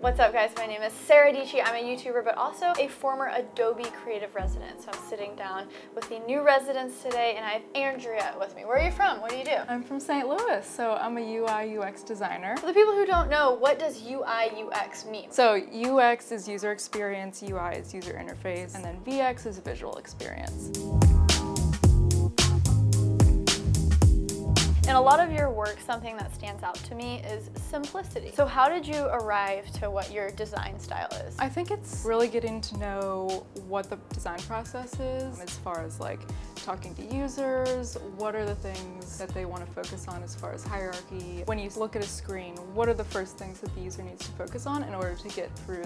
What's up guys, my name is Sara Dietschy. I'm a YouTuber but also a former Adobe Creative resident. So I'm sitting down with the new residents today and I have Andrea with me. Where are you from? What do you do? I'm from St. Louis, so I'm a UI UX designer. For the people who don't know, what does UI UX mean? So UX is user experience, UI is user interface, and then VX is visual experience. In a lot of your work, something that stands out to me is simplicity. So how did you arrive to what your design style is? I think it's really getting to know what the design process is as far as like talking to users, what are the things that they want to focus on as far as hierarchy. When you look at a screen, what are the first things that the user needs to focus on in order to get through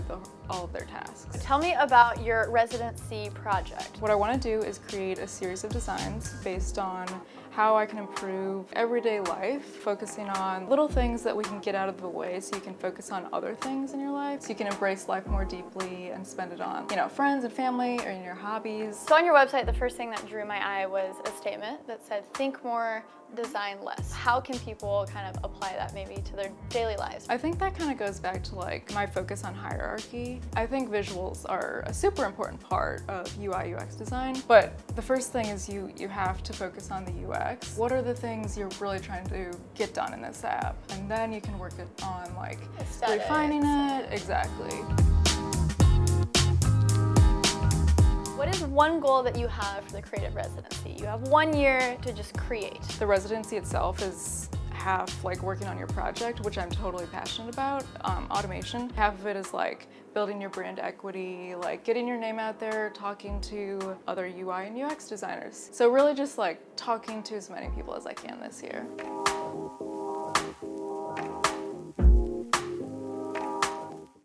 all of their tasks? Tell me about your residency project. What I want to do is create a series of designs based on how I can improve everyday life, focusing on little things that we can get out of the way so you can focus on other things in your life, so you can embrace life more deeply and spend it on, friends and family or in your hobbies. So on your website, the first thing that drew my eye was a statement that said, think more, design less. How can people kind of apply that maybe to their daily lives? I think that kind of goes back to like my focus on hierarchy. I think visuals are a super important part of UI UX design, but the first thing is you have to focus on the UX. What are the things you're really trying to get done in this app? And then you can work on like aesthetics. Refining it. Exactly. What is one goal that you have for the creative residency? You have 1 year to just create. The residency itself is half like working on your project, which I'm totally passionate about, automation. Half of it is like building your brand equity, like getting your name out there, talking to other UI and UX designers. So really just like talking to as many people as I can this year.